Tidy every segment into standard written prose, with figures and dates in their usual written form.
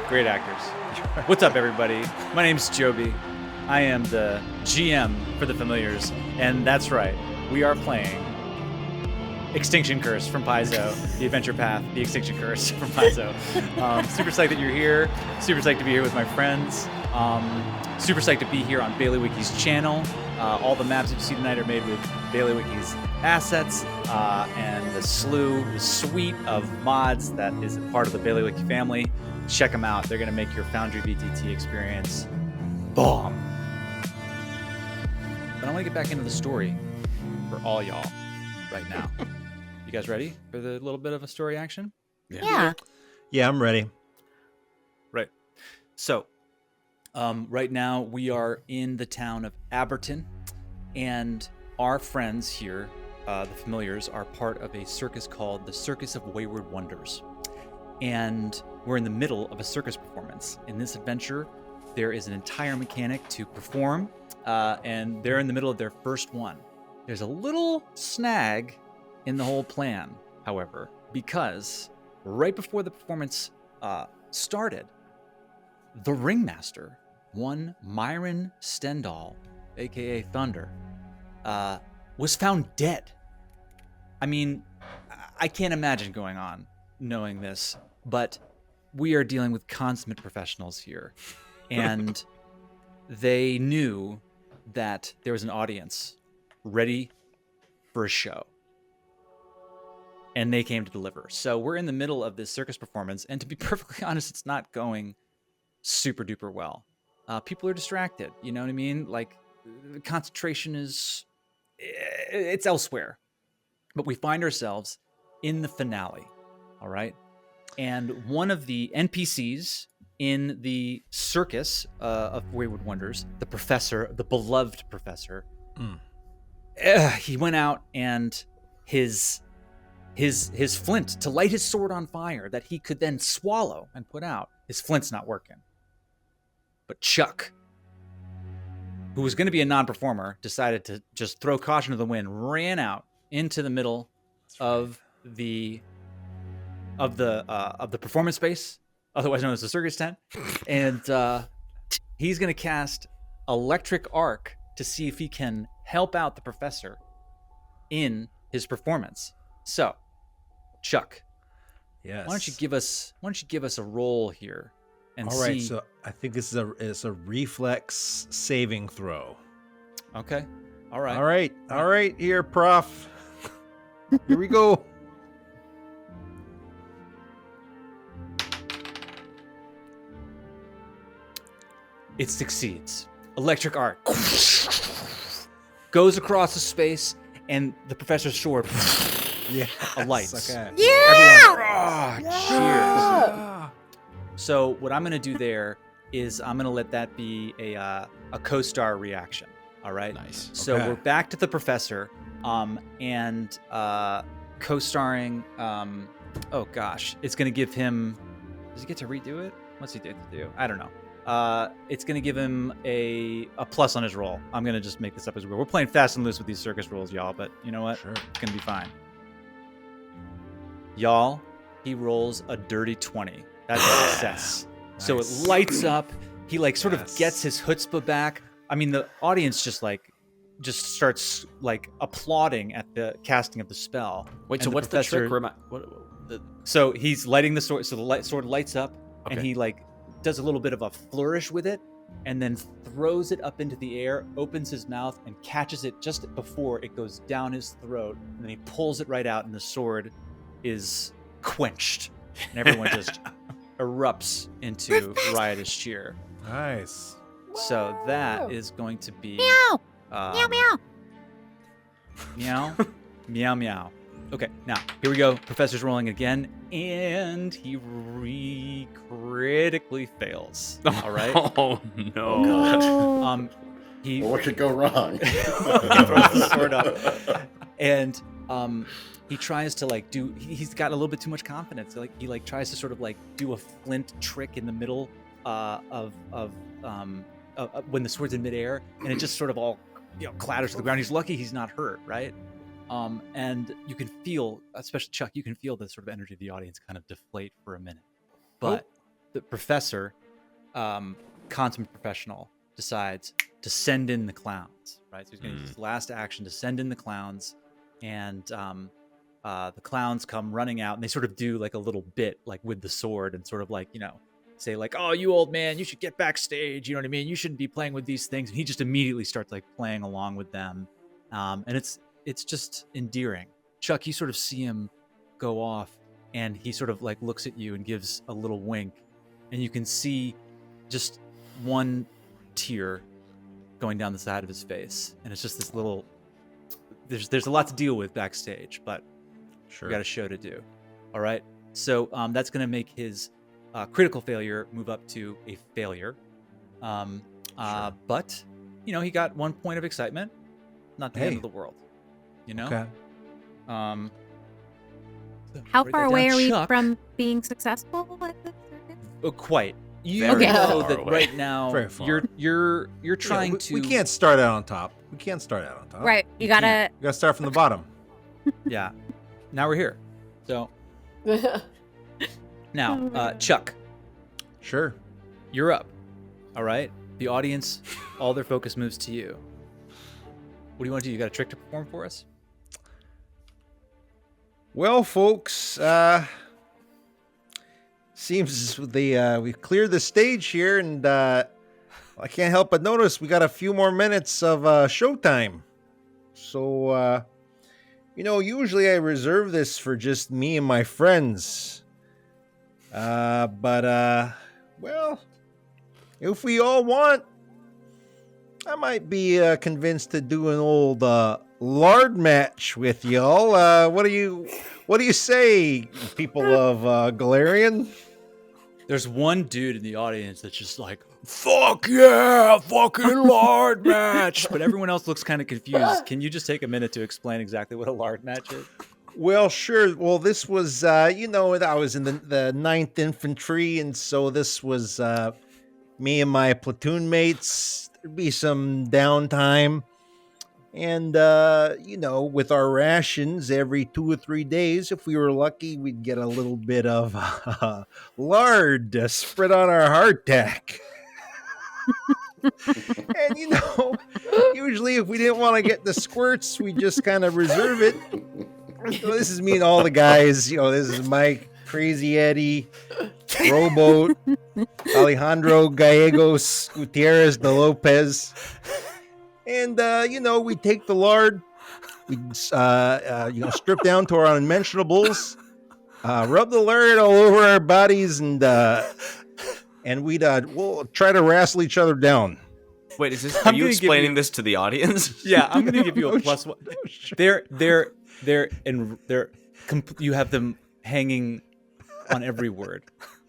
Great actors. What's up, everybody? My name's Joby. I am the GM for the Familiars, and that's right, we are playing Extinction Curse from Paizo, the Adventure Path, the Extinction Curse from Paizo. Super psyched that you're here. Super psyched to be here with my friends. Super psyched to be here on Bailey Wiki's channel. All the maps that you see tonight are made with Bailey Wiki's assets, and the suite of mods that is a part of the Bailey Wiki family. Check them out. They're going to make your Foundry VTT experience bomb. But I want to get back into the story for all y'all right now. You guys ready for the little bit of a story action? Yeah, I'm ready. Right. So, right now we are in the town of Aberton, and our friends here, the Familiars, are part of a circus called the Circus of Wayward Wonders. And we're in the middle of a circus performance. In this adventure, there is an entire mechanic to perform, and they're in the middle of their first one. There's a little snag in the whole plan, however, because right before the performance started, the ringmaster, one Myron Stendhal, aka Thunder, was found dead. I mean, I can't imagine going on knowing this, but we are dealing with consummate professionals here, and they knew that there was an audience ready for a show, and they came to deliver. So we're in the middle of this circus performance, and to be perfectly honest, it's not going super duper well. People are distracted, you know what I mean? Like, the concentration it's elsewhere. But we find ourselves in the finale, all right? And one of the NPCs in the circus of Wayward Wonders, the professor, the beloved professor, he went out, and his flint to light his sword on fire that he could then swallow and put out, his flint's not working. But Chuck, who was going to be a non-performer, decided to just throw caution to the wind, ran out into the middle of the performance space, otherwise known as the circus tent, and he's going to cast Electric Arc to see if he can help out the professor in his performance. So, Chuck, Yes. why don't you give us a roll here and All right, so I think this is a reflex saving throw. Okay. All right. All right, here, Prof. Here we go. It succeeds. Electric Arc goes across the space, and the professor's sword alights. Okay. Cheers. So what I'm going to do there is I'm going to let that be a co-star reaction. All right. Nice. So Okay. we're back to the professor, and co-starring. Oh gosh, it's going to give him. Does he get to redo it? What's he get to do? I don't know. It's going to give him a plus on his roll. I'm going to just make this up as we're playing fast and loose with these circus rules, y'all. But you know what? Sure. It's going to be fine. Y'all, he rolls a dirty 20. That's a success. Nice. So it lights up. He sort of gets his chutzpah back. I mean, the audience just starts applauding at the casting of the spell. Wait, And so what's the trick? professor- So he's lighting the sword. So the sword lights up, and he does a little bit of a flourish with it, and then throws it up into the air, opens his mouth, and catches it just before it goes down his throat. And then he pulls it right out, and the sword is quenched, and everyone just erupts into riotous cheer. Nice. So that is going to be Meow. Meow, meow. meow, meow, meow. Okay, now here we go. Professor's rolling again, and he critically fails. All right. Oh no! Oh. He Well, what could go wrong? he throws the sword up, and he tries to he's got a little bit too much confidence. He tries to sort of do a flint trick in the middle of when the sword's in midair, and it just sort of all clatters to the ground. He's lucky he's not hurt, right? And you can feel, especially Chuck, you can feel the sort of energy of the audience kind of deflate for a minute. But the professor, consummate professional, decides to send in the clowns, right? So he's going to use his last action to send in the clowns, and the clowns come running out, and they sort of do like a little bit, like with the sword, and sort of like, say like, "Oh, you old man, you should get backstage." You know what I mean? You shouldn't be playing with these things. And he just immediately starts like playing along with them, and it's just endearing. Chuck, you sort of see him go off, and he sort of like looks at you and gives a little wink, and you can see just one tear going down the side of his face, and it's just this little. There's a lot to deal with backstage, but we got a show to do. All right, so that's going to make his critical failure move up to a failure. But he got 1 point of excitement. Not the end of the world. Okay. So How write far that away down. are we Chuck, from being successful at this circus? Quite. You Very know far that away. right now Very far. you're trying to. We can't start out on top. We can't start out on top. Right. You You gotta. We gotta start from the bottom. Yeah. Now we're here. So now, Chuck, Sure. you're up. All right. The audience, all their focus moves to you. What do you want to do? You got a trick to perform for us? Well, folks, seems we've cleared the stage here, and I can't help but notice we got a few more minutes of showtime. So, usually I reserve this for just me and my friends. But if we all want, I might be convinced to do an old Lard match with y'all. What do you say, people of Galarian? There's one dude in the audience that's just like, "Fuck yeah, fucking Lard match!" But everyone else looks kind of confused. Can you just take a minute to explain exactly what a Lard match is? Well, sure. Well, this was, I was in the 9th Infantry, and so this was me and my platoon mates. There'd be some downtime. And, with our rations every 2 or 3 days, if we were lucky, we'd get a little bit of lard to spread on our hardtack. And, usually if we didn't want to get the squirts, we just kind of reserve it. So this is me and all the guys. This is Mike, Crazy Eddie, Rowboat, Alejandro Gallegos, Gutierrez de Lopez. And, we take the lard, we, strip down to our unmentionables, rub the lard all over our bodies, and we'll try to wrestle each other down. Wait, is this? I'm Are you gonna give explaining you- this to the audience? Yeah, I'm gonna give you a Oh, plus one. oh, sure. You have them hanging on every word.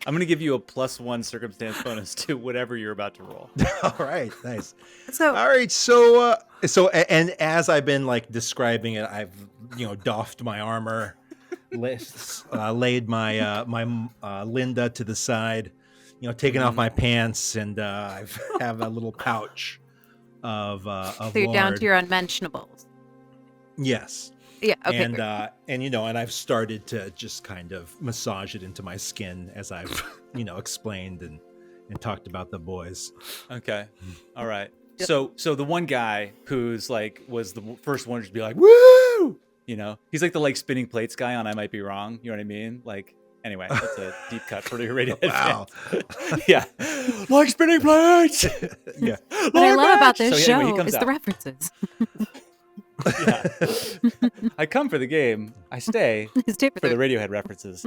I'm gonna give you a +1 circumstance bonus to whatever you're about to roll. All right, nice. So All right, so and as I've been like describing it, I've doffed my armor, laid my Linda to the side, taken off my pants, and I have a little pouch of so you're down lard. to your unmentionables. Yes. Yeah. Okay. And great. and I've started to just kind of massage it into my skin as I've explained and talked about the boys. Okay. All right. So the one guy who's like was the first one to be like, "Woo!" He's like the like spinning plates guy on I Might Be Wrong. You know what I mean? Like, anyway, that's a deep cut for your radio. Wow. Yeah. Like spinning plates. Yeah. What I love about this So anyway, he show comes is out. the references. Yeah. I come for the game. I stay His tip for the Radiohead references.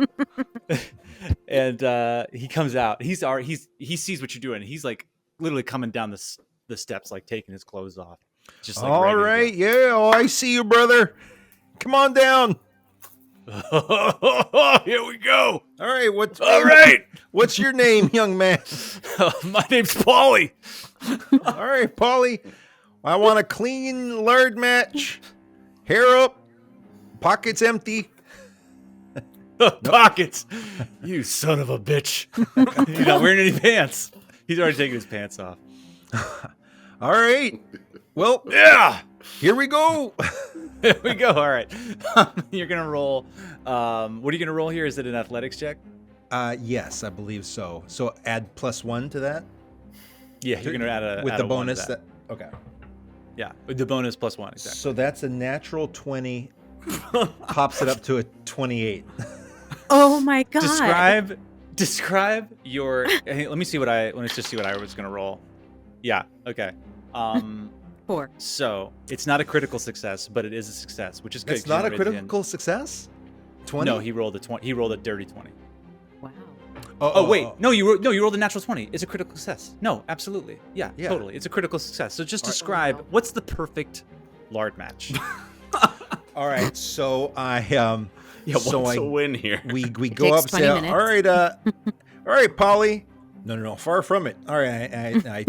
And he comes out. He sees what you're doing. He's like literally coming down the steps, like taking his clothes off. Just like All ready to go. right, yeah. Oh, I see you, brother. Come on down. Here we go. All right, All right. What's your name, young man? My name's Paulie. All right, Paulie. I want a clean lard match. Hair up, pockets empty. Pockets. You son of a bitch. You're not wearing any pants. He's already taken his pants off. All right. Well, Yeah. here we go. There we go. All right. You're gonna roll. What are you gonna roll here? Is it an athletics check? Yes, I believe so. So add +1 to that. Yeah, you're gonna add with add the a one to bonus. that. Okay. Yeah, with the bonus +1 exactly. So that's a natural 20. Pops it up to a 28. Oh my god. Describe your. Hey, let me just see what I was gonna roll. Yeah. Okay. 4. So it's not a critical success, but it is a success, which is good. It's 'cause not you a raised the critical success. 20. No, he rolled a 20. He rolled a dirty 20. Wow. Oh, wait, no, you rolled a natural 20. It's a critical success. No, absolutely, yeah, Yeah. totally. It's a critical success. So just All right. describe what's the perfect lard match. All right. So I Yeah, So what's I- a win here? we go takes up 20 say, minutes. all right, Polly. No, far from it. All right, I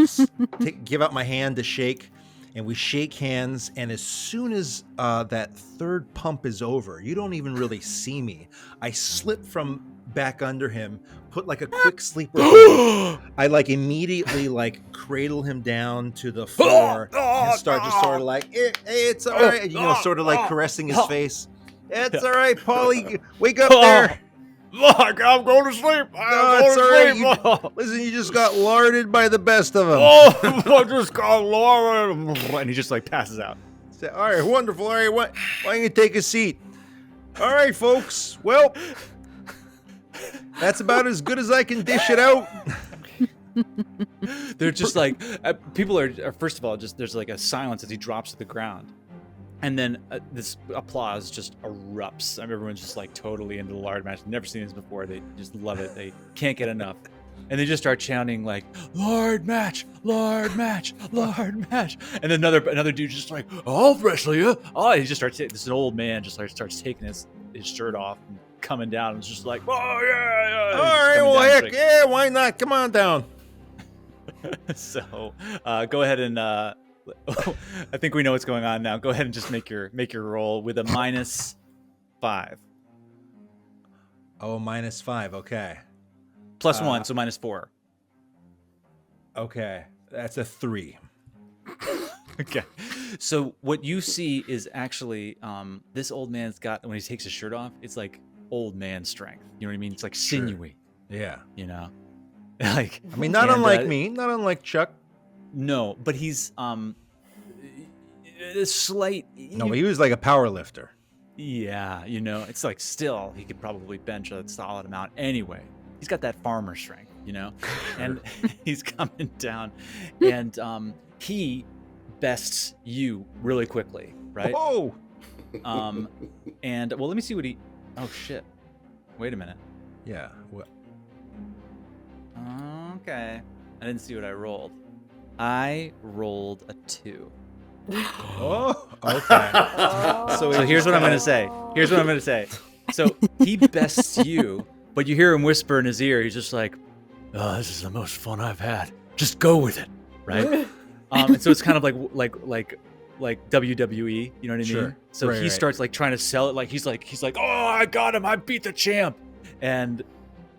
give out my hand to shake, and we shake hands. And as soon as that third pump is over, you don't even really see me. I slip from back under him, put like a quick sleeper hold. I like immediately like cradle him down to the floor and start just sort of like, hey, it's all right, sort of like caressing his face. It's all right, Polly. Wake up there. Look, I'm going to sleep. No, it's all right. Listen, you just got larded by the best of them. I just got Laura. And he just like passes out. Say, all right, wonderful. All right, why don't you take a seat? All right, folks. Well, that's about as good as I can dish it out. They're just like people are first of all just there's like a silence as he drops to the ground, and then this applause just erupts. Everyone's just like totally into the lard match. Never seen this before. They just love it. They can't get enough, and they just start chanting like lard match, lard match, lard match. And then another dude just like, I'll wrestle you. Oh, he just starts. This is an old man just like starts taking his shirt off and coming down. And it's just like, oh yeah. All right, well, heck, yeah, why not? Come on down. So go ahead and I think we know what's going on now. Go ahead and just make your roll with a -5. Oh, -5. Okay. +1, so -4. Okay. That's a 3. Okay. So what you see is actually this old man's got, when he takes his shirt off, it's like old man strength. You know what I mean? It's like Sure. sinewy, Yeah. you know? Like I mean, not and, unlike me, not unlike Chuck. No, but he's a slight No, but he was like a power lifter. Yeah, you know, it's like still he could probably bench a solid amount anyway. He's got that farmer strength, you know, and he's coming down, and he bests you really quickly, right? Whoa! And well, let me see what he. Oh shit! Wait a minute. Yeah. Well, Okay, I didn't see what I rolled. I rolled a 2. oh, okay. So here's what I'm gonna say. So he bests you, but you hear him whisper in his ear. He's just like, "Oh, this is the most fun I've had. Just go with it, right?" And so it's kind of like WWE. You know what I mean? Sure. So Right, he right. starts like trying to sell it. Like he's like, "Oh, I got him. I beat the champ." And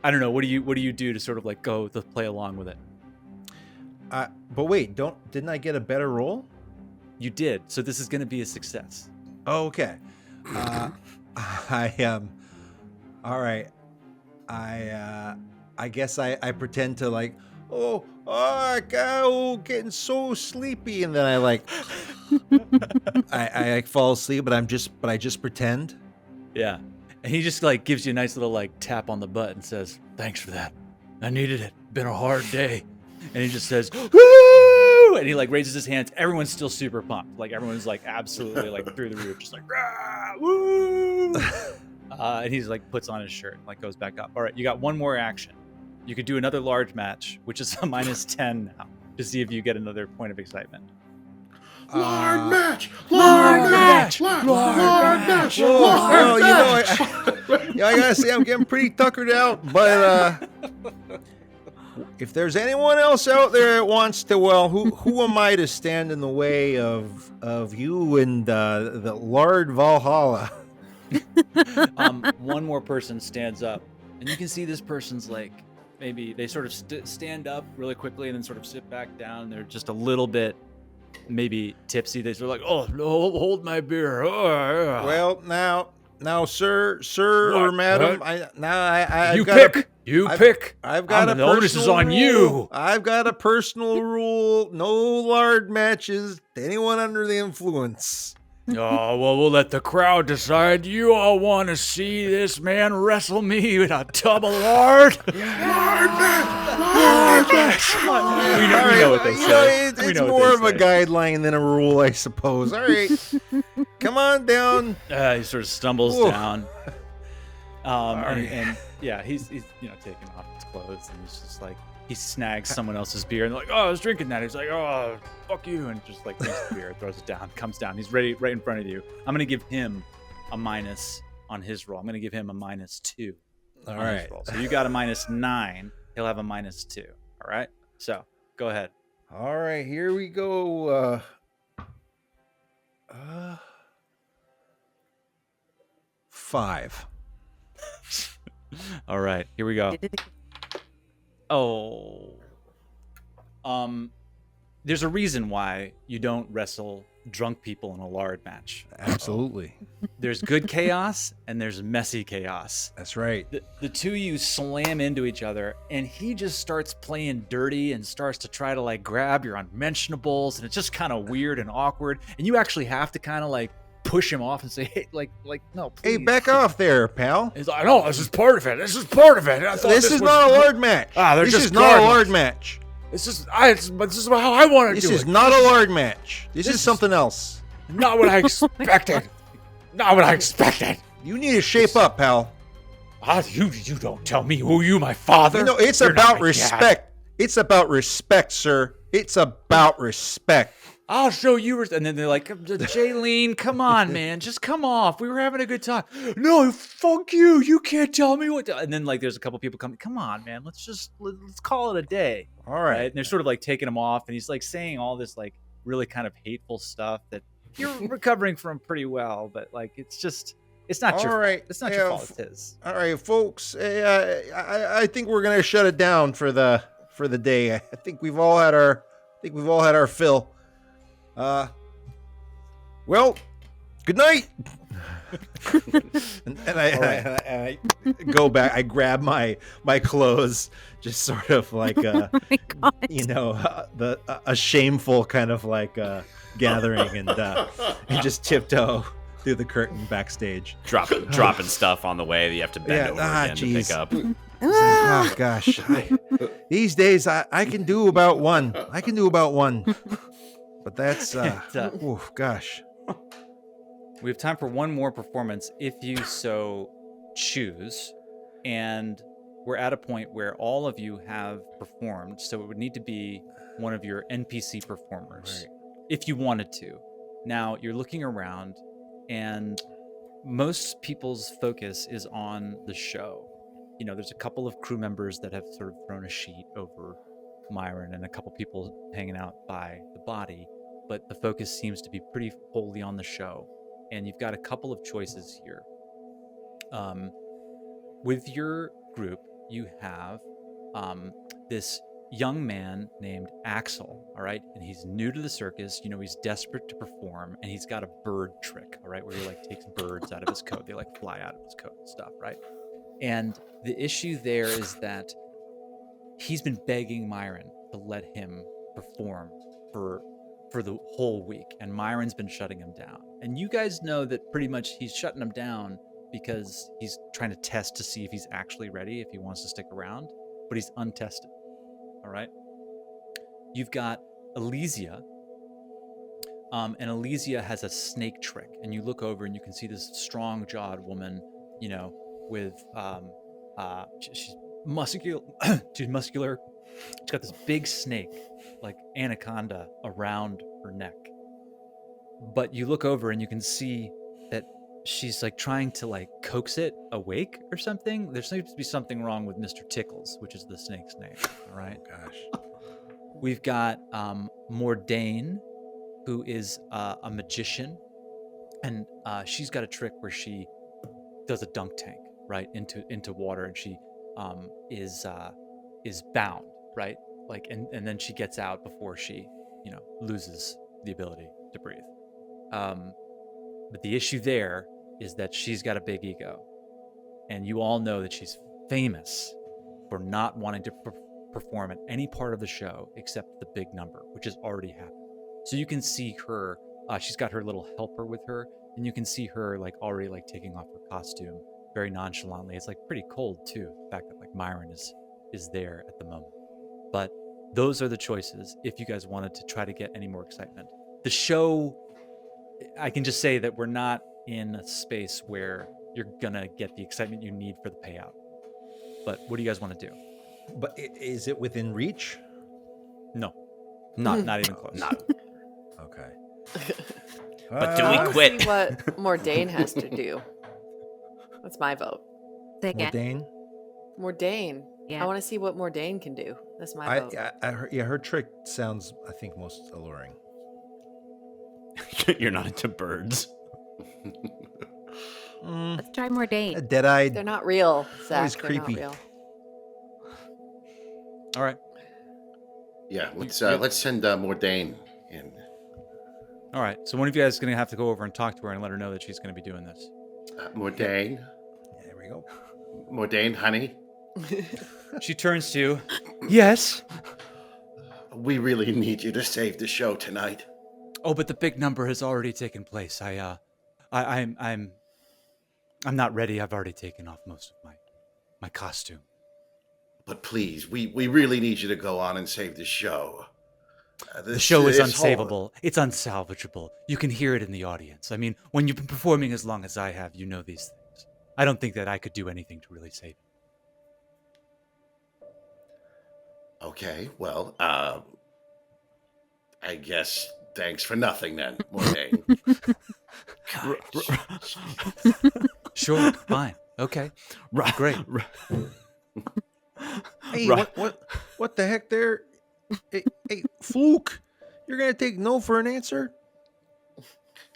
I don't know. What do you do to sort of like go to play along with it? But wait, didn't I get a better roll? You did. So this is going to be a success. Oh, okay. All right. I guess I pretend to like, getting so sleepy, and then I like, I fall asleep, but I just pretend. Yeah. And he just like gives you a nice little like tap on the butt and says, "Thanks for that. I needed it. Been a hard day." And he just says, "Woo!" And he like raises his hands. Everyone's still super pumped. Like everyone's like absolutely like through the roof, just like, "Rah! Woo!" And he's like puts on his shirt and like goes back up. All right, you got one more action. You could do another large match, which is a -10 now, to see if you get another point of excitement. Lard match! Lard match! Lard match! Well, I gotta say I'm getting pretty tuckered out, but if there's anyone else out there that wants to, well, who am I to stand in the way of you and the Lard Valhalla? One more person stands up, and you can see this person's like, maybe they sort of stand up really quickly and then sort of sit back down. They're just a little bit maybe tipsy. They're like, "Oh, no, hold my beer." Oh, Well, now, sir, What? or madam, What? I've You got pick. You I've- pick. I've got a The onus personal is on rule. you. I've got a personal rule: no lard matches to anyone under the influence. Oh, well, we'll let the crowd decide. You all want to see this man wrestle me in a tub of lard? Lard match! Lard match! we All know what they you say. know, We it's know what more they of a say. guideline than a rule, I suppose. All right, come on down. He sort of stumbles Oof. down. Sorry. And yeah, he's taking off his clothes, and he's just like, he snags someone else's beer, and they're like, "Oh, I was drinking that." He's like, "Oh, fuck you," and just like drinks the beer, throws it down, comes down. He's ready right in front of you. I'm gonna give him a minus on his roll. I'm gonna give him a -2 All on his right. roll. So you got a -9. He'll have a -2. All right. So go ahead. All right, here we go. 5. All right. Here we go. Oh. There's a reason why you don't wrestle drunk people in a lard match. Absolutely. There's good chaos and there's messy chaos. That's right. The two of you slam into each other, and he just starts playing dirty and starts to try to like grab your unmentionables, and it's just kind of weird and awkward. And you actually have to kind of like push him off and say, "Hey, like no, please." Hey, back off there, pal. He's like, no, this is part of it. This is part of it. I thought This is was- not a lard match. Ah, they're this just is not a guard lard match. match. This is how I want to This do is it. not a lard match. This This is is- something else. Not what I expected. Not what I expected. You need to shape up, pal. You don't tell me who you, my father. You know, it's You're not about my dad. respect. It's about respect, sir. It's about respect. I'll show you. And then they're like, "Jaylene, come on, man, just come off. We were having a good time." "No, fuck you. You can't tell me what to." And then like, there's a couple people coming. "Come on, man. Let's call it a day." All Right? right. And they're sort of like taking him off, and he's like saying all this like really kind of hateful stuff that you're recovering from pretty well, but like it's not your All right. fault. It's not Yeah, your fault. It's his. All right, folks. I think we're gonna shut it down for the day. I think we've all had our fill. Well, good night. and I go back. I grab my clothes, just sort of like Oh my god. a shameful kind of like gathering, and just tiptoe through the curtain backstage. dropping stuff on the way that you have to bend over again to pick up. Oh gosh, these days I can do about one. But that's oof, gosh. We have time for one more performance if you so choose, and we're at a point where all of you have performed, so it would need to be one of your NPC performers if you wanted to. Now you're looking around, and most people's focus is on the show. You know, there's a couple of crew members that have sort of thrown a sheet over Myron, and a couple people hanging out by the body, but the focus seems to be pretty wholly on the show. And you've got a couple of choices here. With your group, you have this young man named Axel, all right? And he's new to the circus. You know, he's desperate to perform, and he's got a bird trick, all right, where he like takes birds out of his coat. They like fly out of his coat and stuff, right? And the issue there is that he's been begging Myron to let him perform for the whole week, and Myron's been shutting him down. And you guys know that pretty much he's shutting him down because he's trying to test to see if he's actually ready, if he wants to stick around, but he's untested. All right. You've got Elysia, and Elysia has a snake trick, and you look over and you can see this strong-jawed woman, you know, with she's muscular. She's muscular. She's got this big snake, like anaconda, around her neck. But you look over and you can see that she's like trying to like coax it awake or something. There seems to be something wrong with Mr. Tickles, which is the snake's name. All right. Gosh. We've got Morane, who is a magician, and she's got a trick where she does a dunk tank right into water, and she is bound, right? Like, and then she gets out before she, loses the ability to breathe. But the issue there is that she's got a big ego, and you all know that she's famous for not wanting to perform at any part of the show except the big number, which has already happened. So you can see her. She's got her little helper with her, and you can see her like already like taking off her costume very nonchalantly. It's like pretty cold too. The fact that like Myron is there at the moment. But those are the choices if you guys wanted to try to get any more excitement. The show, I can just say that we're not in a space where you're gonna get the excitement you need for the payout. But what do you guys want to do? But is it within reach? No, not even close. Not. Okay. But do I we wanna quit? see what Morane has to do. That's my vote. Say again. Dane? Morane. Yeah. I want to see what Morane can do. That's my vote. Her trick sounds, I think, most alluring. You're not into birds. Let's try more date. A dead-eyed. They're not real, Zach. Always They're not creepy. real. All right. Yeah, let's send Morane in. All right. So one of you guys is gonna have to go over and talk to her and let her know that she's gonna be doing this. Morane, There we go. Morane, honey, She turns to you. Yes. we really need you to save the show tonight. Oh, but the big number has already taken place. I'm not ready. I've already taken off most of my costume. But please, we really need you to go on and save the show. The show is this unsavable. It's unsalvageable. You can hear it in the audience. I mean, when you've been performing as long as I have, you know these things. I don't think that I could do anything to really save it. Okay, well, I guess thanks for nothing then, Morane. Sure, fine. Okay. Great. Hey, what the heck there? Hey, Fluke, you're going to take no for an answer?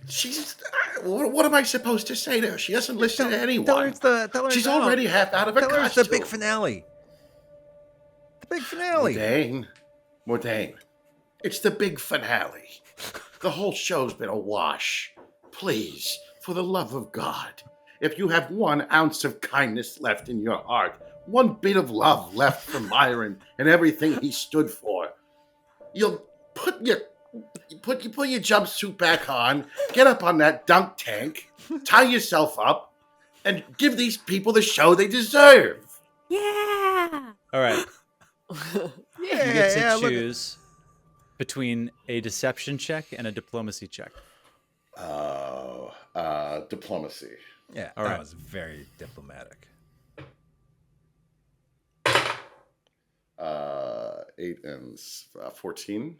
She's. What am I supposed to say to her? She doesn't listen to anyone. Tell her She's no. already half out of her Tell her it's costume. the big finale. The big finale. Morane, it's the big finale. The whole show's been a wash. Please, for the love of God, if you have 1 ounce of kindness left in your heart, 1 bit of love left for Myron and everything he stood for, you'll put your jumpsuit back on, get up on that dunk tank, tie yourself up, and give these people the show they deserve. Yeah. All right. You get to look at- choose between a deception check and a diplomacy check. Diplomacy. Yeah, All that right. was very diplomatic. 8 and 14.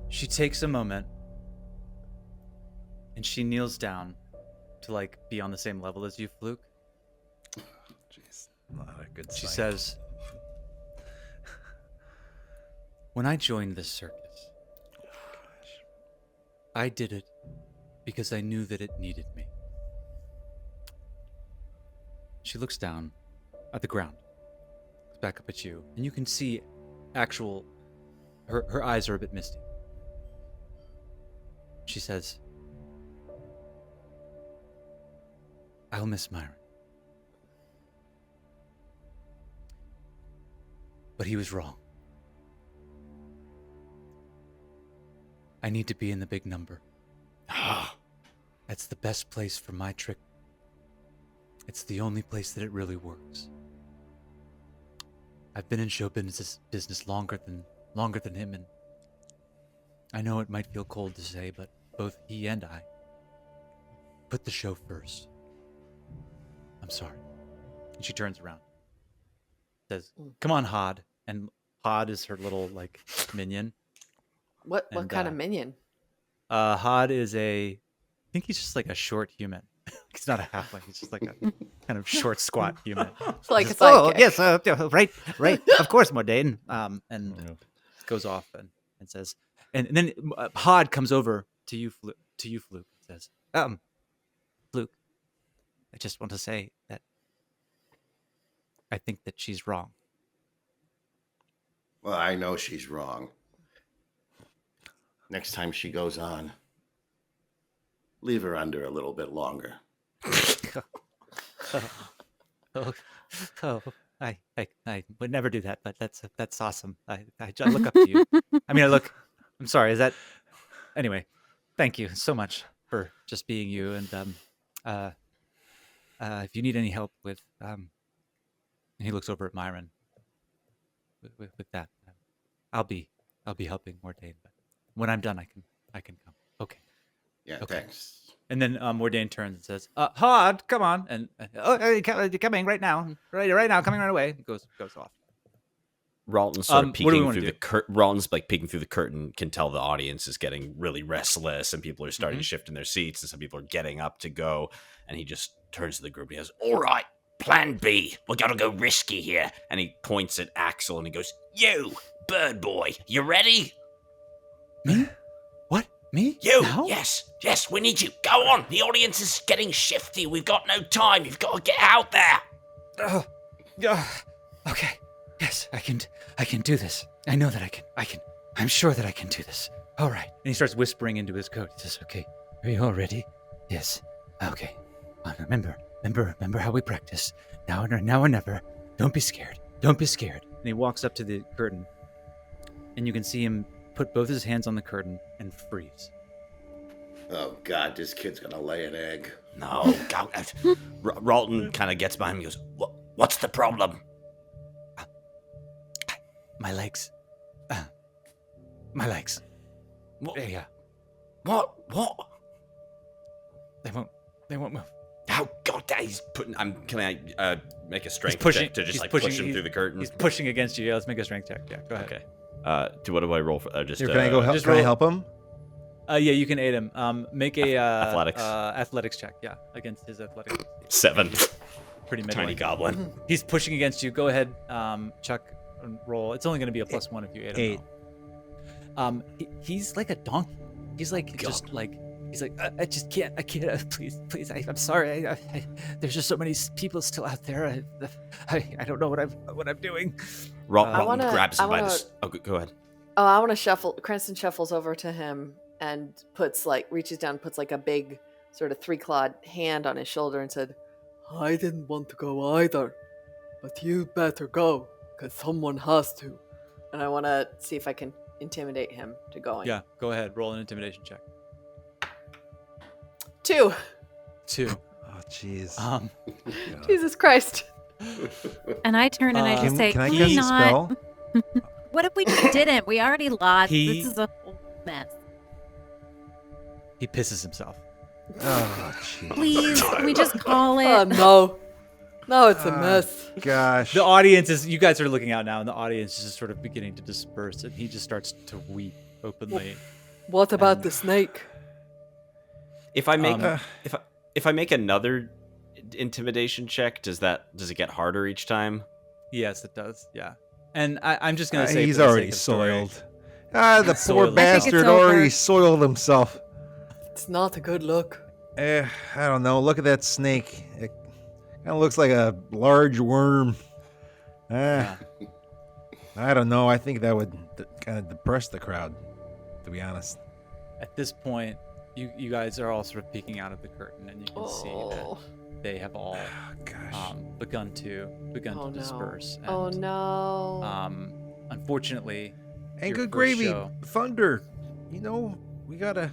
She takes a moment and she kneels down to like be on the same level as you, Fluke. Jeez, not a good She sign. says, "When I joined this circus, I did it because I knew that it needed me." She looks down at the ground, looks back up at you, and you can see her eyes are a bit misty. She says, "I'll miss Myron. But he was wrong. I need to be in the big number. That's the best place for my trick. It's the only place that it really works. I've been in show business longer than him, and I know it might feel cold to say, but both he and I put the show first. I'm sorry." And she turns around, says, "Come on, Hod." And Hod is her little like minion. What And, kind of minion? Hod is I think he's just like a short human. He's not a halfling. He's just like a kind of short, squat human. Like a Oh, sidekick. yes, right, of course, Morane. And goes off and says, and then Hod comes over to you, Fluke, and says, Fluke, I just want to say that I think that she's wrong. Well, I know she's wrong. Next time she goes on, leave her under a little bit longer. I would never do that, but that's awesome. I look up to you. I'm sorry, is that anyway, thank you so much for just being you, and if you need any help with and he looks over at Myron with that, I'll be helping Morane, but when I'm done I can come. Okay. Yeah, Okay. thanks. And then Morane turns and says, Hod, come on. And coming right now. Right now, coming right away. Goes off. Ralton's sort of what do we peeking wanna through do? the curtain. Ralton's like peeking through the curtain, can tell the audience is getting really restless and people are starting to shift in their seats and some people are getting up to go. And he just turns to the group and he goes, All right, plan B. We gotta go risky here. and he points at Axel and he goes, You, bird boy, you ready? Me? What? Me? You? Now? Yes, we need you. Go on. The audience is getting shifty. We've got no time. You've got to get out there. Okay. Yes, I can do this. I know that I can. I'm sure that I can do this. All right. And he starts whispering into his coat. He says, okay, are you all ready? Yes. Okay. Remember how we practice. Now or never. Don't be scared. Don't be scared. And he walks up to the curtain, and you can see him put both his hands on the curtain and freeze. Oh, God, this kid's gonna lay an egg. No, go. Ralton kind of gets behind him and goes, What's the problem? My legs. My legs. Yeah. What? They won't move. Oh, God, he's putting, can I make a strength pushing- check to just he's like pushing- push him through the curtain? He's pushing against you. Yeah, let's make a strength check. Yeah, go ahead. Okay. What do I roll for? Just Here, can I go help? just Can I roll- help him? Yeah, you can aid him. Make a Athletics. athletics check. Yeah, against his athletics. 7. Pretty middling. Tiny goblin. He's pushing against you. Go ahead, Chuck, and roll. It's only going to be a +1 if you aid him. 8. He's like a donkey. He's like just like he's like I just can't. I can't. Please. I'm sorry. There's just so many people still out there. I don't know what I'm doing. Ralton grabs him by the. Oh, go ahead. Oh, I want to shuffle. Cranston shuffles over to him and reaches down, puts like a big sort of 3-clawed hand on his shoulder and said, I didn't want to go either, but you better go, because someone has to. and I want to see if I can intimidate him to going. Yeah, go ahead. Roll an intimidation check. 2. 2. Oh, jeez. Jesus Christ. And I turn and I just say, can I "Can cast you a not? spell? What if we just didn't? We already lost. He- This is a whole mess. He pisses himself. Oh, jeez. Please, can we just call Oh, it? no. No, it's a mess. Gosh. The audience is, you guys are looking out now, and the audience is just sort of beginning to disperse, and he just starts to weep openly. What about the snake? If I make if I make another intimidation check, does it get harder each time? Yes, it does. Yeah. And I'm just going to say he's for the already sake of story- soiled. The poor Soiled. bastard it's already over. soiled himself. It's not a good look. I don't know. Look at that snake. It kind of looks like a large worm. I don't know. I think that would kind of depress the crowd, to be honest. At this point, you guys are all sort of peeking out of the curtain, and you can see that they have all Gosh. begun to Oh, no. disperse. And, Oh no. Unfortunately, And your good first gravy, show- thunder. You know, we gotta.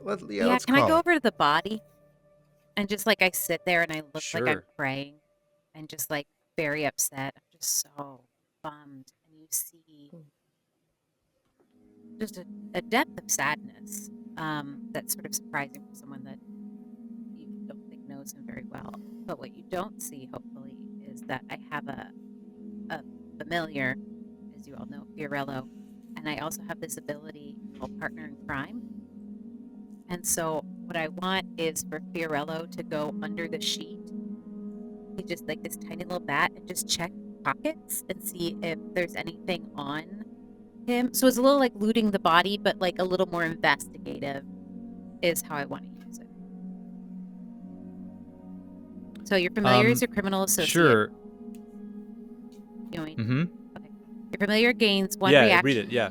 Let's Can I call go it. over to the body? And just like I sit there and I look like I'm Sure. praying and just like very upset. I'm just so bummed. And you see just a depth of sadness that's sort of surprising for someone that you don't think knows him very well. But what you don't see, hopefully, is that I have a familiar, as you all know, Fiorello, and I also have this ability called Partner in Crime. And so what I want is for Fiorello to go under the sheet. He just like this tiny little bat and just check pockets and see if there's anything on him. So it's a little like looting the body, but like a little more investigative is how I want to use it. So your familiar is your criminal associate. Sure. You know what I mean? Mm-hmm. Your familiar gains one Yeah, reaction. read it. Yeah.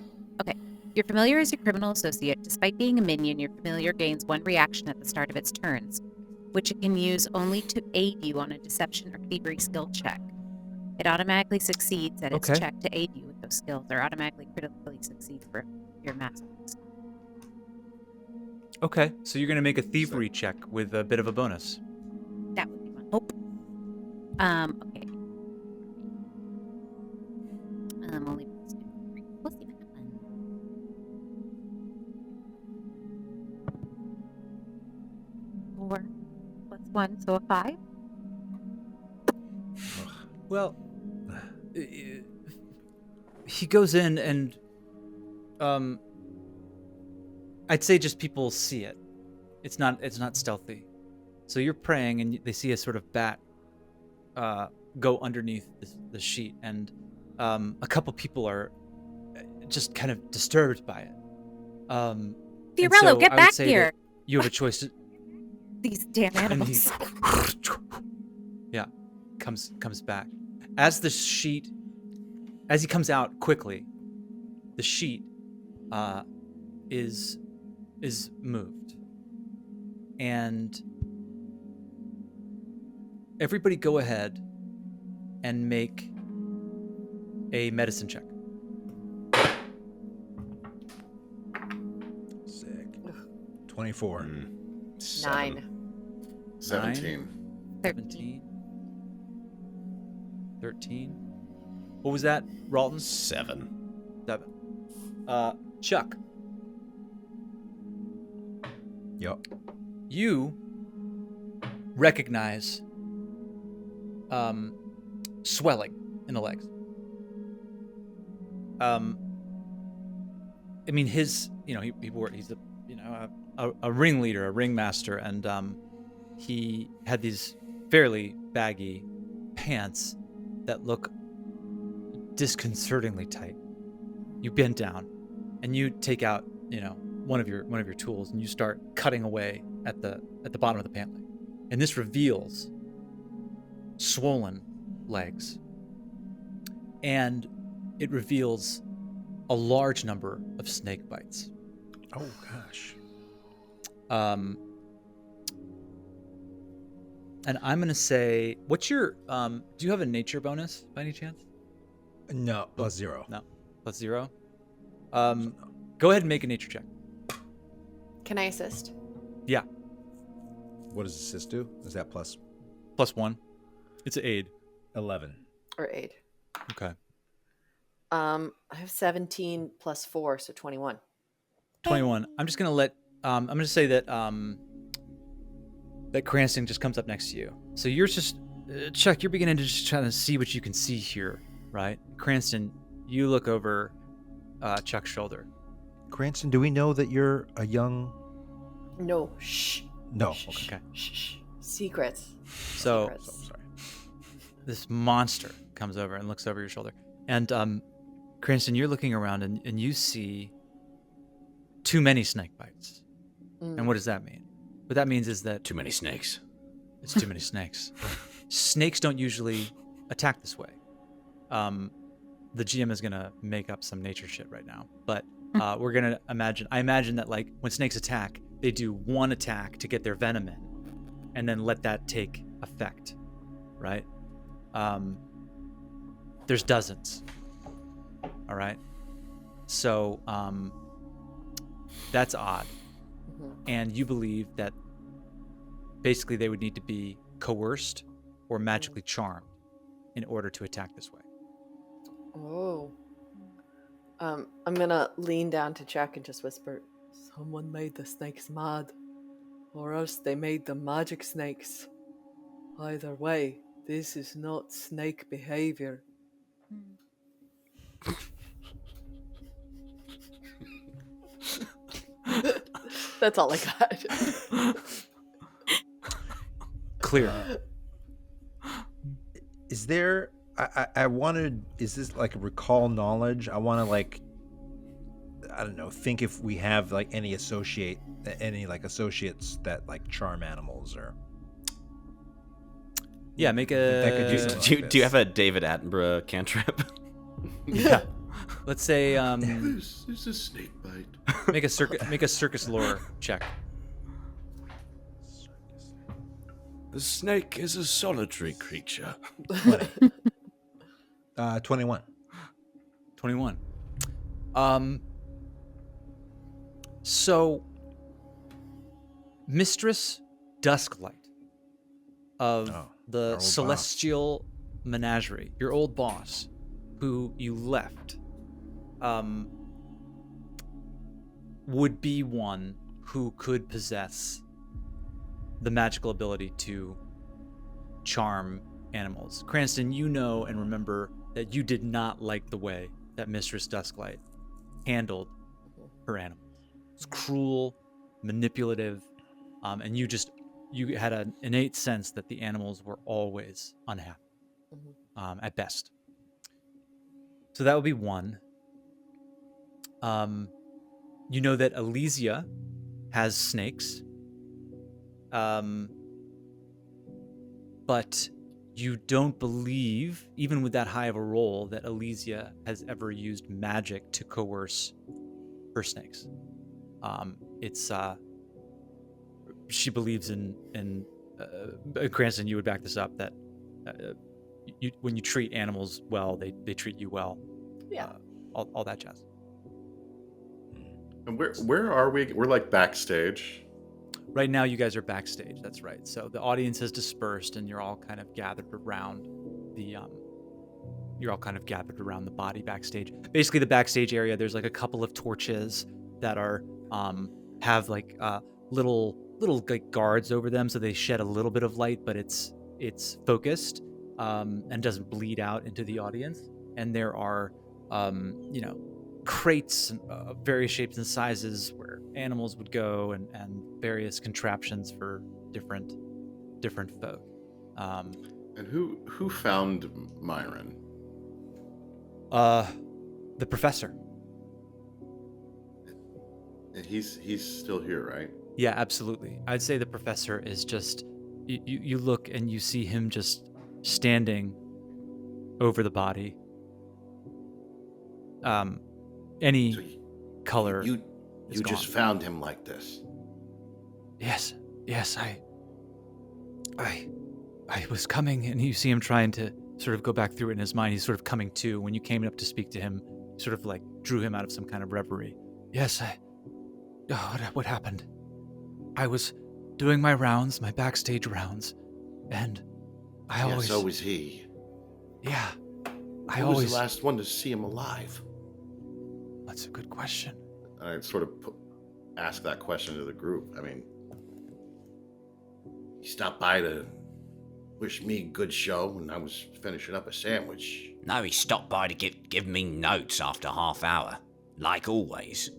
Your familiar is your criminal associate. Despite being a minion, your familiar gains 1 reaction at the start of its turns, which it can use only to aid you on a deception or thievery skill check. It automatically succeeds at its Okay. check to aid you with those skills, or automatically critically succeeds for your masters. Okay, so you're gonna make a thievery check with a bit of a bonus. That would be my hope. Okay. Only plus 2. We'll see what happens. 4 plus 1, so a 5. Well, he goes in and, I'd say just people see it. It's not stealthy. So you're praying and they see a sort of bat go underneath the sheet, and a couple people are just kind of disturbed by it. Fiorello, get back here! You have a choice to. These damn And animals. Yeah, comes back. As he comes out quickly, the sheet is moved. And everybody go ahead and make a medicine check. Sick. 24. 9. 17. 17. 13. What was that, Ralton? 7. 7. Chuck, Yup. you recognize swelling in the legs. I mean, he's a ringleader, a ringmaster, and he had these fairly baggy pants that look disconcertingly tight. You bend down and you take out, one of your tools, and you start cutting away at the bottom of the pant leg. And this reveals swollen legs. And it reveals a large number of snake bites. Oh, gosh. And I'm gonna say, what's your do you have a nature bonus by any chance? No, plus 0. No, plus 0. Go ahead and make a nature check. Can I assist? Yeah, What does assist do? Is that plus plus 1. It's an aid. 11? Or 8? Okay. I have 17 plus 4, so 21. 21. I'm just gonna let I'm gonna say that that Cranston just comes up next to you. So you're just Chuck, you're beginning to just try to see what you can see here, right? Cranston, you look over Chuck's shoulder. Cranston, do we know that you're a young... No, shh. No. Shh, Okay. Okay. Shh, shh. Secrets. So Secrets. Sorry. this monster comes over and looks over your shoulder. And Cranston, you're looking around and you see too many snake bites. And what does that mean? What that means is that Too many snakes. it's too many snakes. Snakes don't usually attack this way. The GM is gonna make up some nature shit right now, but we're gonna imagine. I imagine that like when snakes attack, they do one attack to get their venom in, and then let that take effect, right? There's dozens. All right. So that's odd. And you believe that basically they would need to be coerced or magically charmed in order to attack this way. Oh. I'm gonna lean down to Chuck and just whisper, Someone made the snakes mad, or else they made them magic snakes. Either way, this is not snake behavior. that's all I got. Clear. Is there... I wanted... Is this like a recall knowledge? I want to like... I don't know. Think if we have like any associates that like charm animals or... Yeah, make That could a. use some- Do you have a David Attenborough cantrip? Yeah. let's say This is a snake bite. make a circus lore check. The snake is a solitary creature. 21. 21. So Mistress Dusklight of Oh, our the old Celestial Menagerie, your old boss, who you left, would be one who could possess the magical ability to charm animals. Cranston, you know and remember that you did not like the way that Mistress Dusklight handled her animals. It's cruel, manipulative, and you had an innate sense that the animals were always unhappy, at best. So that would be one. You know that Elysia has snakes, but you don't believe, even with that high of a roll, that Elysia has ever used magic to coerce her snakes. She believes in Cranston, you would back this up, that when you treat animals well, they treat you well. Yeah. All that jazz. And where are we? We're like backstage. Right now, you guys are backstage. That's right. So the audience has dispersed, and you're all kind of gathered around the body backstage. Basically, the backstage area. There's like a couple of torches that are have like little like guards over them, so they shed a little bit of light, but it's focused and doesn't bleed out into the audience. And there are crates of various shapes and sizes where animals would go, and various contraptions for different folk. And who found Myron? The professor. And he's still here, right? Yeah, absolutely. I'd say the professor is just you look and you see him just standing over the body. Any So color. You is just gone. found him like this. Yes, I was coming, and you see him trying to sort of go back through it in his mind. He's sort of coming to. When you came up to speak to him, sort of like drew him out of some kind of reverie. Yes, what happened? I was doing my rounds, my backstage rounds, and So was he. Yeah, Who was the last one to see him alive? That's a good question. I sort of ask that question to the group. I mean, he stopped by to wish me a good show when I was finishing up a sandwich. No, he stopped by to give me notes after half hour, like always.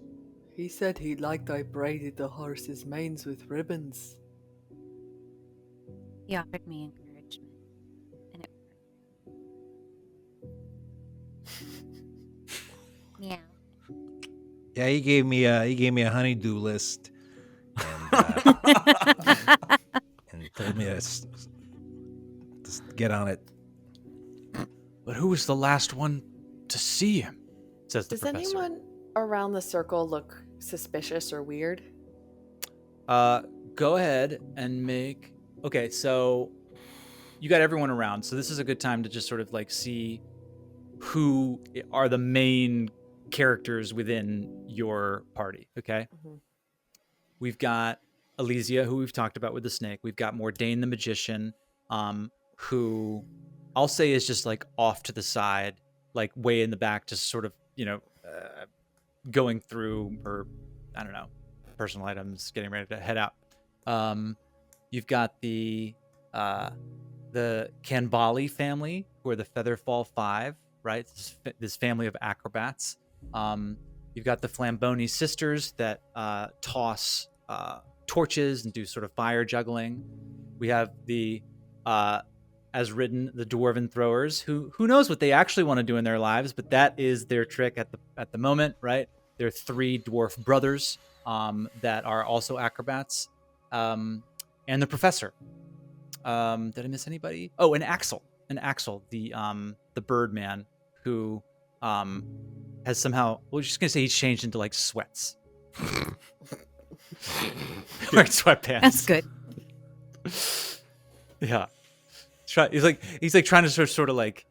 He said he liked I braided the horses' manes with ribbons. He offered me encouragement, and it worked. Meow. Yeah, he gave me a honeydew list, and told me to just get on it. But who was the last one to see him? Says the Does professor. anyone around the circle look suspicious or weird? Go ahead and make. Okay, so you got everyone around. So this is a good time to just sort of like see who are the main characters within your party. Okay. Mm-hmm. We've got Elysia, who we've talked about with the snake. We've got Morane the magician, who I'll say is just like off to the side, like way in the back, just sort of, going through her, I don't know, personal items, getting ready to head out. You've got the Canbali family, who are the Featherfall Five, right? This family of acrobats. You've got the Flamboni sisters that toss torches and do sort of fire juggling. We have the as written, the dwarven throwers, who knows what they actually want to do in their lives, but that is their trick at the moment, right? They're three dwarf brothers that are also acrobats, and the professor. Did I miss anybody? Oh, and Axel, the Birdman, who has somehow, we're just gonna say he's changed into like sweats. Wearing sweatpants. That's good. Yeah. He's like trying to sort of like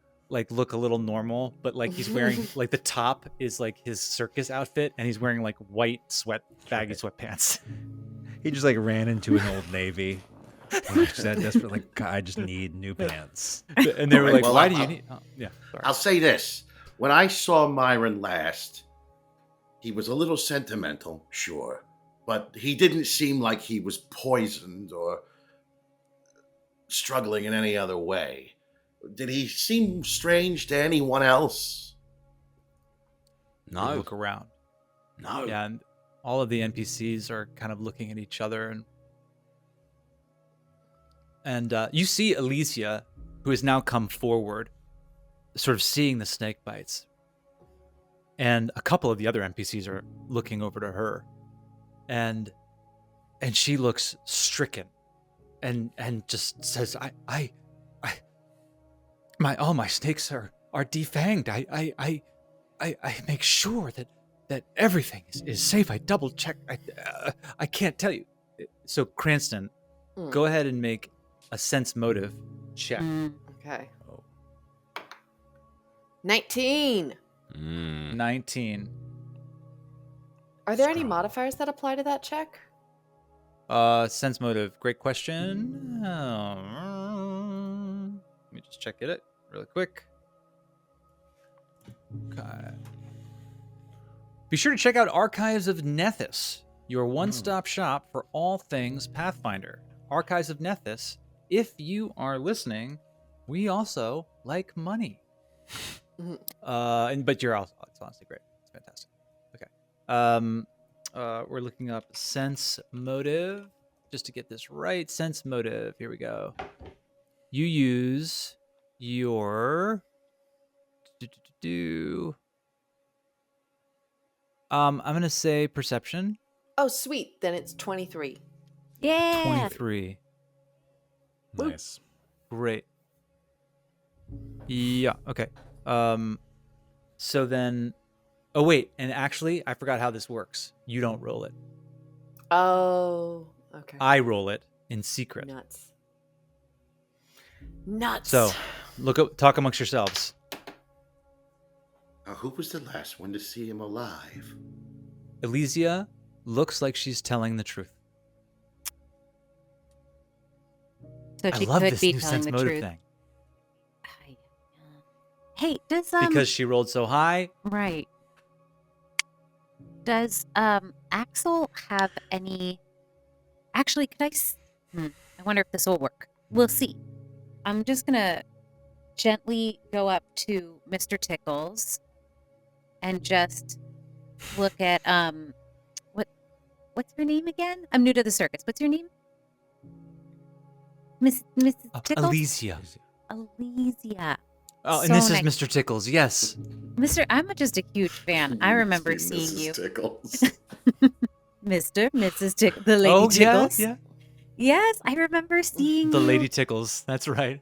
look a little normal, but like he's wearing like the top is like his circus outfit, and he's wearing like white baggy sweatpants. He just like ran into an Old Navy. And he said desperate, like, God, I just need new pants. And they were Alright, like, well, "Why do you need?" Oh, yeah. Sorry. I'll say this. When I saw Myron last, he was a little sentimental, sure, but he didn't seem like he was poisoned or struggling in any other way. Did he seem strange to anyone else? They No. look around. No. Yeah, and all of the NPCs are kind of looking at each other, and you see Alicia, who has now come forward, sort of seeing the snake bites, and a couple of the other NPCs are looking over to her, and she looks stricken, and just says, my snakes are defanged. I make sure that everything is safe. I double check. I can't tell you. So Cranston, go ahead and make a sense motive check. Okay. 19. 19. Are there any modifiers that apply to that check? Sense motive. Great question. Let me just check it really quick. Okay. Be sure to check out Archives of Nethys, your one-stop shop for all things Pathfinder. Archives of Nethys. If you are listening, we also like money. But you're also, it's honestly great. It's fantastic. Okay. We're looking up sense motive just to get this right. Sense motive. Here we go. You use your I'm gonna say perception. Oh, sweet. Then it's 23. Yeah. 23. Nice. Great. Yeah. Okay. So then, oh wait, and actually, I forgot how this works. You don't roll it. Oh, okay. I roll it in secret. Nuts. So, talk amongst yourselves. Who was the last one to see him alive? Elysia looks like she's telling the truth. So she I love could this be new telling sense the motive truth. thing Hey, does because she rolled so high. right? Does Axel have any? Actually, could I wonder if this will work. We'll see. I'm just gonna gently go up to Mr. Tickles and just look at what's your name again? I'm new to the circus. What's your name? Mrs. Tickles? Elysia. Elysia. Oh, and So this is nice. Mr. Tickles. Yes. I'm just a huge fan. I remember seeing you. Tickles. Mrs. Tickles, the Lady Tickles. Yeah. Yes, I remember seeing The you. Lady Tickles. That's right.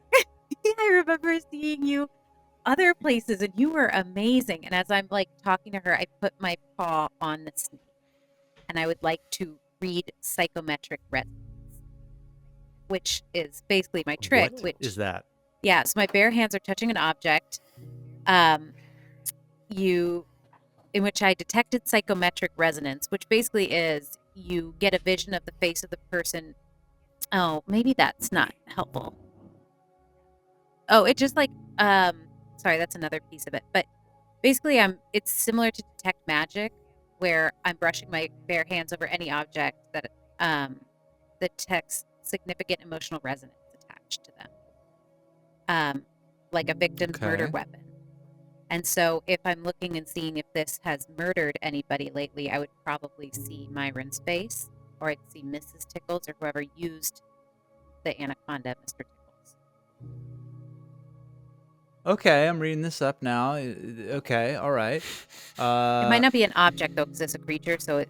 I remember seeing you other places, and you were amazing. And as I'm like talking to her, I put my paw on the snake, and I would like to read psychometric resonance, which is basically my trick. What which is that? Yeah, so my bare hands are touching an object. In which I detected psychometric resonance, which basically is you get a vision of the face of the person. Oh, maybe that's not helpful. Oh, it just like sorry, that's another piece of it. But basically it's similar to detect magic, where I'm brushing my bare hands over any object that detects significant emotional resonance attached to them. Like a victim's murder Okay. weapon. And so if I'm looking and seeing if this has murdered anybody lately, I would probably see Myron's face, or I'd see Mrs. Tickles, or whoever used the anaconda, Mr. Tickles. Okay, I'm reading this up now. Okay, all right. It might not be an object, though, because it's a creature, so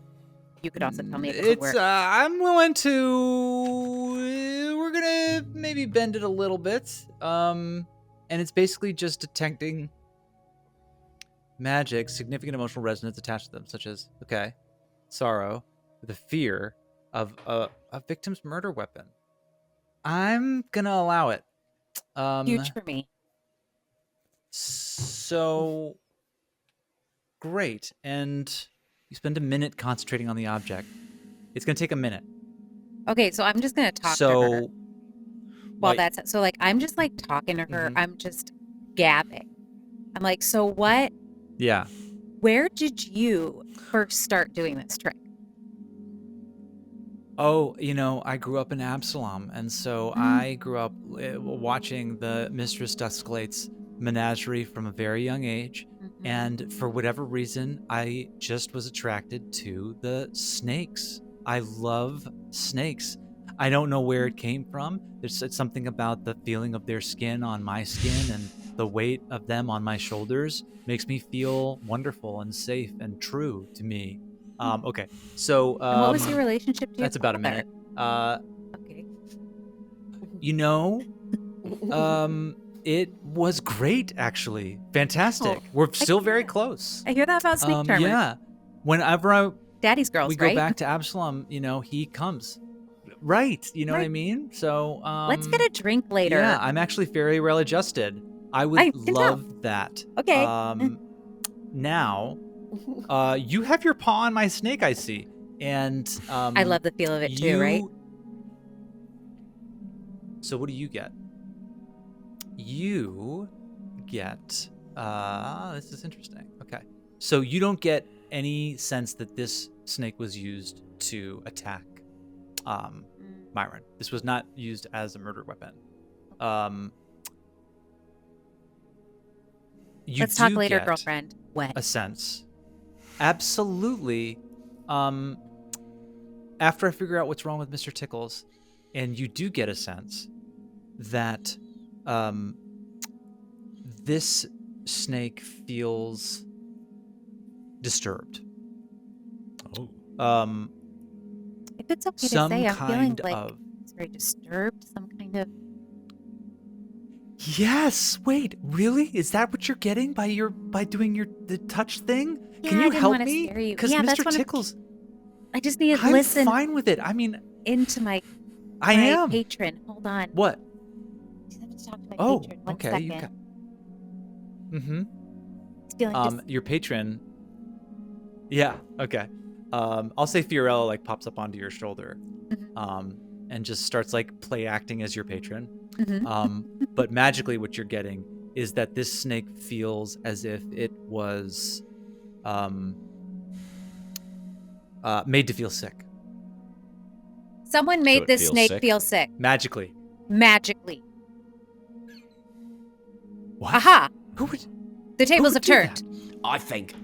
you could also tell me if it would work. I'm willing to. We're gonna maybe bend it a little bit. And it's basically just detecting magic, significant emotional resonance attached to them, such as, okay, sorrow, the fear of a victim's murder weapon. I'm gonna allow it. Huge for me. So great. And you spend a minute concentrating on the object. It's gonna take a minute. Okay, so I'm just gonna talk to her. So Well, like, that's so like I'm just like talking to her. Mhm. I'm just gabbing. I'm like, so what? yeah. Where did you first start doing this trick? Oh, I grew up in Absalom, and so I grew up watching the Mistress Dusklight's menagerie from a very young age. And for whatever reason, I just was attracted to the snakes. I love snakes. I don't know where it came from. There's something about the feeling of their skin on my skin and the weight of them on my shoulders makes me feel wonderful and safe and true to me. Okay, so And what was your relationship to your that's about a father? minute. Okay. It was great, actually. Fantastic. Oh, We're still very yeah. close. I hear that about snake charmers. Yeah. Whenever Daddy's girls, we go right? back to Absalom, he comes. Right. You know what I Right. mean? So Let's get a drink later. Yeah, I'm actually very well adjusted. I would I can love that. Okay. Now, you have your paw on my snake, I see. And I love the feel of it too, right? So what do you get? You get this is interesting. Okay. So you don't get any sense that this snake was used to attack Myron. This was not used as a murder weapon. Let's talk later, get girlfriend. When? a sense. Absolutely. After I figure out what's wrong with Mr. Tickles, and you do get a sense that this snake feels disturbed. Oh. If it's okay to some say, I'm feeling kind like of it's very disturbed. Some kind of. Yes. Wait. Really? Is that what you're getting by doing the touch thing? Yeah, Can I you didn't help wanna me? scare you. Because Yeah, that's Mr. what I'm- Tickles, I just need to I'm listen fine with it. I mean, into my I my am. patron. Hold on. What? Just have to talk to my Oh, patron. One okay. second. You got. Mm-hmm. It's feeling Your patron. Yeah. Okay. I'll say Fiorella like pops up onto your shoulder, and just starts like play acting as your patron. But magically, what you're getting is that this snake feels as if it was, made to feel sick Someone So made it this feels snake sick? feel sick. magically. Magically. What? Aha! Who would? The tables would have do turned. I think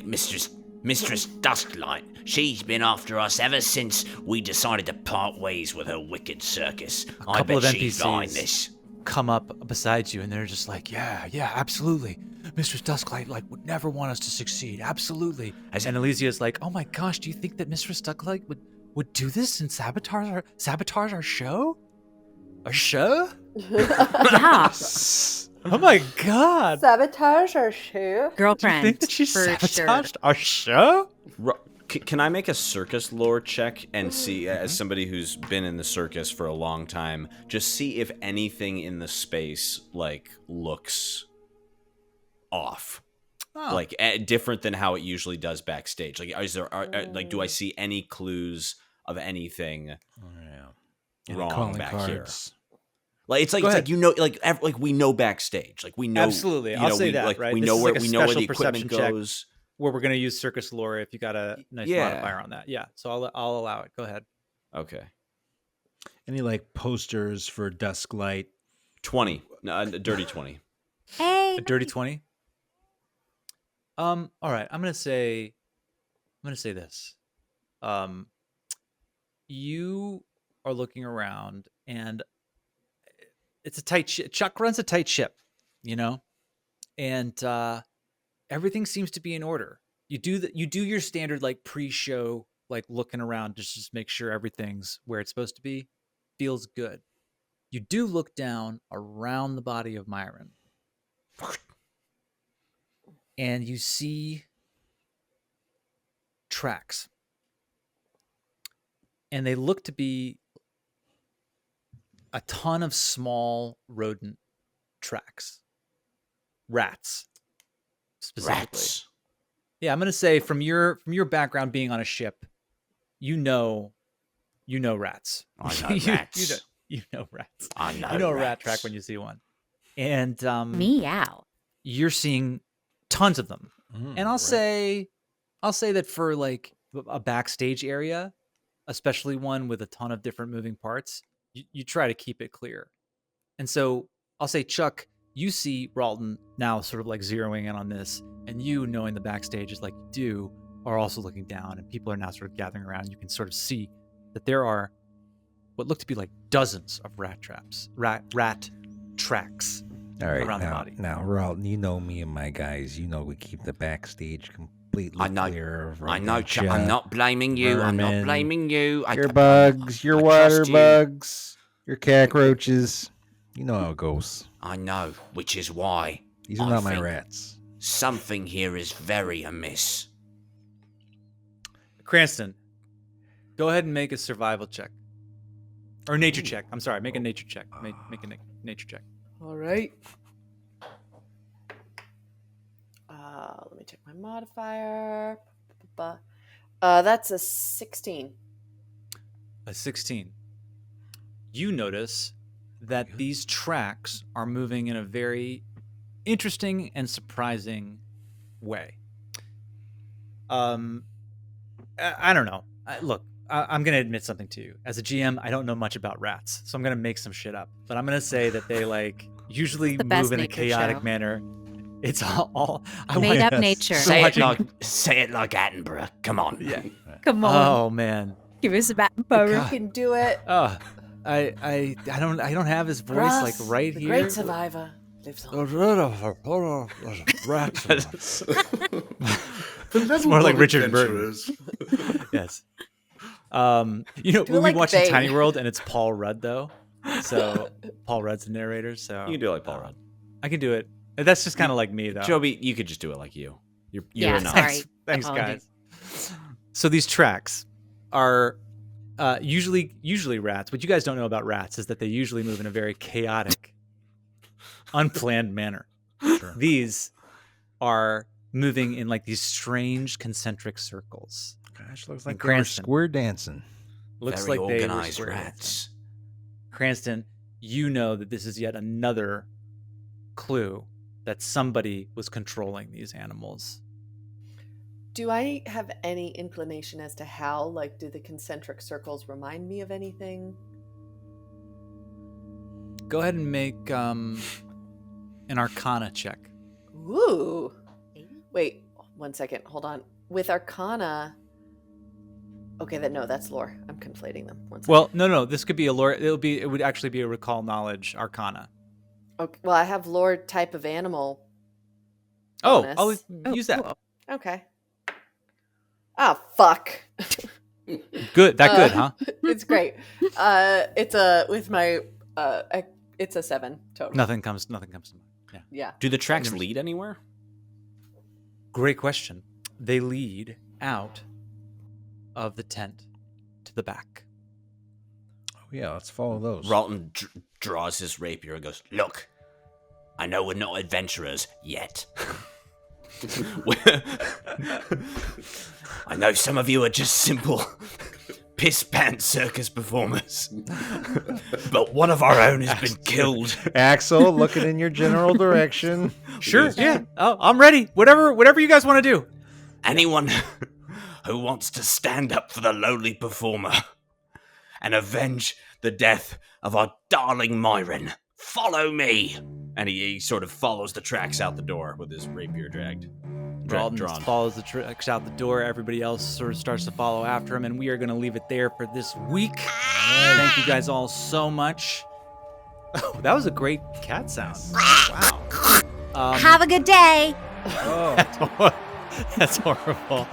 Mistress Dusklight, she's been after us ever since we decided to part ways with her wicked circus. I couple bet of she's behind NPCs. this. Come up beside you, and they're just like, yeah, absolutely. Mistress Dusklight would never want us to succeed. Absolutely. And Elysia's like, oh my gosh, do you think that Mistress Dusklight would do this and sabotage our show? Our show? Yeah. Oh my god. Sabotage our show. Girlfriend. Do you think that she for sabotaged sure. our show? Can I make a circus lore check and see, as somebody who's been in the circus for a long time, just see if anything in the space looks off, different than how it usually does backstage? Do I see any clues of anything wrong back here? It's we know backstage. We know Absolutely. I'll say that, right? We This know is where like a we know where the special equipment perception check. goes. Where we're gonna use circus lore if you got a nice Yeah. modifier on that. Yeah. So I'll allow it. Go ahead. Okay. Any posters for Dusklight? 20. No, a dirty 20. Hey. A dirty 20. All right. I'm gonna say this. You are looking around, and it's a tight ship. Chuck runs a tight ship, and everything seems to be in order. You do your standard pre-show looking around just make sure everything's where it's supposed to be. Feels good. You do look down around the body of Myron. and you see tracks. And they look to be a ton of small rodent tracks. Rats, specifically. Rats. Yeah, I'm gonna say from your background being on a ship, you know rats. I know rats. You know rats. I know. You know a rats. rat track when you see one. And Meow. you're seeing tons of them. And I'll say that for like a backstage area, especially one with a ton of different moving parts, you try to keep it clear. And so I'll say, Chuck, you see Ralton now sort of like zeroing in on this, and you, knowing the backstage is like you do, are also looking down, and people are now sort of gathering around. You can sort of see that there are what look to be like dozens of rat tracks All right, around the body. Now, Ralton, you know me and my guys. You know we keep the backstage completely clear of I know, Chuck. I'm rodent not blaming you. I'm not vermin, blaming you. your bugs, your I water trust you. bugs, your cockroaches. You know how it goes. I know, which is why These are I not my think rats. something here is very amiss. Cranston, go ahead and make a survival check. Or nature check. I'm sorry, make a nature check. Make a nature check. All right. Let me check my modifier. That's a 16. A 16. You notice that these tracks are moving in a very interesting and surprising way. I don't know. Look, I'm going to admit something to you. As a GM, I don't know much about rats, so I'm going to make some shit up. But I'm going to say that they usually the best move in a nature chaotic show. manner. It's all Made up nature. Say it like Attenborough. Come on. Yeah. Come on. Oh man. Give us a You God. can do it. I don't have his voice Russ, like right the here. great survivor lives on. Rats. The It's more like level-bodied Richard Burton. adventurers. Yes. When we like watch Vega. Tiny World and it's Paul Rudd though. So Paul Rudd's the narrator, so You can do it like Paul Rudd. I can do it. That's just kind of like me though. Joby, you could just do it like you. You're Yeah, enough. sorry. Thanks Apologies. guys. So these tracks are usually rats. What you guys don't know about rats is that they usually move in a very chaotic, unplanned manner. Sure. These are moving in like these strange concentric circles. Gosh, looks And like they were Cranston. square dancing. Looks Very like they were organized square dancing. rats. Cranston, you know that this is yet another clue that somebody was controlling these animals. Do I have any inclination as to how? Like, do the concentric circles remind me of anything? Go ahead and make an Arcana check. Ooh. Wait, 1 second. Hold on. With Arcana. Okay, that's lore. I'm conflating them. 1 second. Well, no. This could be a lore. It would actually be a recall knowledge Arcana. Okay, well, I have lore type of animal. Oh, bonus. I'll use that. Cool. Okay. Ah, fuck. Good. That good, huh? It's great. It's a with my it's a 7 total. Nothing comes to mind. Yeah. Yeah. Do the tracks lead anywhere? Great question. They lead out of the tent to the back. Oh yeah, let's follow those. Ralton draws his rapier and goes, "Look, I know we're not adventurers yet. I know some of you are just simple piss-pants circus performers. But one of our own has been killed. Axel, looking in your general direction. Sure. Yeah. Oh, I'm ready. Whatever you guys want to do. Anyone who wants to stand up for the lowly performer and avenge the death of our darling Myron, follow me." And he sort of follows the tracks out the door with his rapier drawn. Ralton follows the tracks out the door. Everybody else sort of starts to follow after him, and we are going to leave it there for this week. Thank you guys all so much. Oh, that was a great cat sound. Wow. Have a good day. Oh, That's horrible.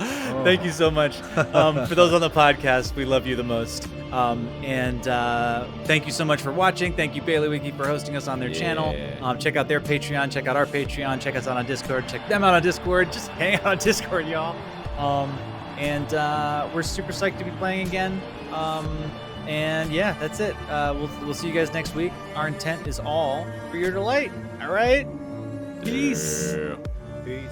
Thank you so much. For those on the podcast, we love you the most. And thank you so much for watching. Thank you, Bailey Wiki, for hosting us on their channel. Check out their Patreon. Check out our Patreon. Check us out on Discord. Check them out on Discord. Just hang out on Discord, y'all. And we're super psyched to be playing again. And yeah, that's it. We'll see you guys next week. Our intent is all for your delight. All right? Peace. Yeah. Peace.